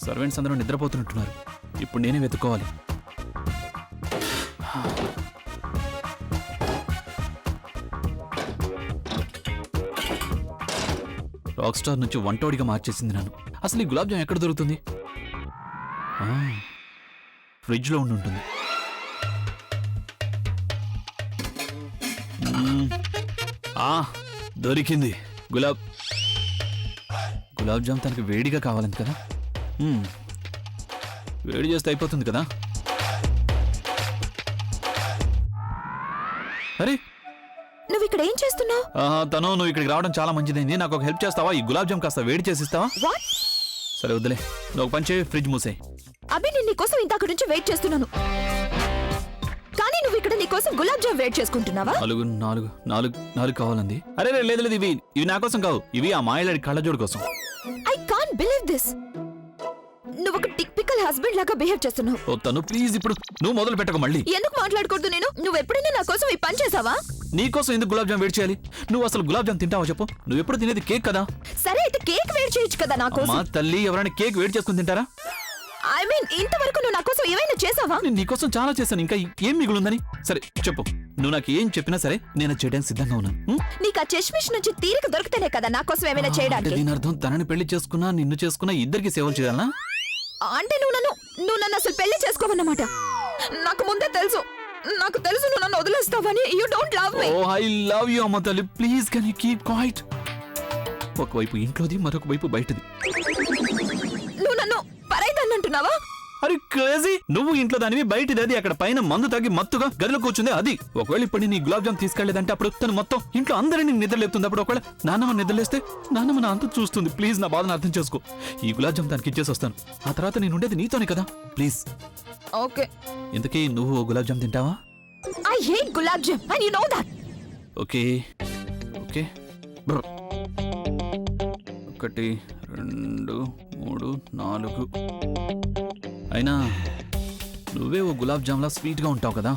Servants అందరూ నిద్రపోతున్నట్టున్నారు. ఇప్పుడు నేనే వెతుక్కోవాలి. రాక్ స్టార్ నుంచి వంటోడిగా మార్చేసింది నన్ను. అసలు ఈ గులాబ్ జామ్ ఎక్కడ దొరుకుతుంది? ఫ్రిడ్జ్లో ఉండి ఉంటుంది. దొరికింది. గులాబ్ జామ్ తనకి వేడిగా కావాలంది కదా. వేడి చేస్తే అయిపోతుంది కదా. అరే నువ్వు ఇక్కడ ఏం చేస్తున్నావు? నువ్వు ఇక్కడికి రావడం చాలా మంచిదైంది. నాకు ఒక హెల్ప్ చేస్తావా? ఈ గులాబ్ జామ్ కాస్త వేడి చేసిస్తావా? సరే వద్దులే, నువ్వు పని చేయి, ఫ్రిడ్జ్ మూసేయి. అభి నేను నీకోసం ఇంతకు నుంచి వెయిట్ చేస్తున్నాను, కానీ నువ్వు ఇక్కడ నీకోసం గులాబ్ జామ్ వెయిట్ చేసుకుంటున్నావా? నాలుగు కావాలంది. అరే లేదు, ఇవి నా కోసం కావు, ఇవి ఆ మాయలాడి కళ్ళజోడు కోసం. I can't believe this. నువ్వు ఒక టిపికల్ హస్బెండ్ లాగా బిహేవ్ చేస్తున్నావు. తను ప్లీజ్ ఇప్పుడు నువ్వు మొదలు పెట్టకు మళ్ళీ. ఎందుకు మాట్లాడకూడదు? నువ్వు ఎప్పుడైనా నా కోసం ఈ పని చేసావా? నీ కోసం ఎందుకు గులాబ్ జామ్ వేడి చేయాలి? నువ్వు అసలు గులాబ్ జామ్ తింటావా చెప్పు? నువ్వు ఎప్పుడు తినేది కేక్ కదా. సరే అయితే కేక్ వేడి చేయొచ్చు కదా నా కోసం. మా తల్లి, ఎవరైనా కేక్ వేడి చేసుకుని తింటారా? ఐ మీన్ ఇంతవరకు నువ్వు నా కోసం ఏమైనా చేసావా? నేను నీకోసం చాలా చేశాను, ఇంకా ఏం మిగులుందని? సరే చెప్పు, నువ్వు నాకు ఏం చెప్పినా సరే నేను చేయడానికి సిద్ధంగా ఉన్నాను. నీకు ఆ చెష్మిష్ నుంచి తీరిక దొరికితేనే కదా నా కోసం ఏమైనా చేయడానికి. దీని అర్థం తనని పెళ్లి చేసుకున్నా నిన్ను చేసుకున్నా ఇద్దరికి సేవలు చేయాలనా? అంటే నువ్వు నన్ను అసలు పెళ్లి చేసుకోవన్నమాట. నాకు ముందే తెలుసు నువ్వు నన్ను వదిలేస్తావని. You don't love me. Oh I love you అమ్మ తల్లి, please can you keep quiet. ఒకవైపు ఇంట్లోది, మరొక వైపు బయటది. నువ్వు నన్ను పరైదాన్ని అంటున్నావా? అరే క్రేజీ, నువ్వు ఇంట్లో దానివి, బయటిది అది. అక్కడ పైన మందు తాగి మత్తుగా గదిలో కూర్చుంది అది. ఒకవేళ ఇప్పుడు నీ గులాబ్ జామ్ తీసుకెళ్లేదంటే అప్పుడు తను మొత్తం ఇంట్లో అందరినీ నిద్రలేపుతుంది. అప్పుడు ఒకవేళ నాన్నమ్మ నిద్రలేస్తే నాన్నమ్మ నా అంత చూస్తుంది. ప్లీజ్ నా బాధను అర్థం చేసుకో. ఈ గులాబ్ జామ్ దానికి ఇచ్చేసి వస్తాను. ఆ తర్వాత నేను ఉండేది నీతోనే కదా, ప్లీజ్. ఓకే. ఇంతకీ నువ్వు గులాబ్ జామ్ తింటావా? I hate gulab jam and you know that. Okay 1 2 3 4. అయినా నువ్వే ఓ గులాబ్ జామ్లా స్వీట్గా ఉంటావు కదా.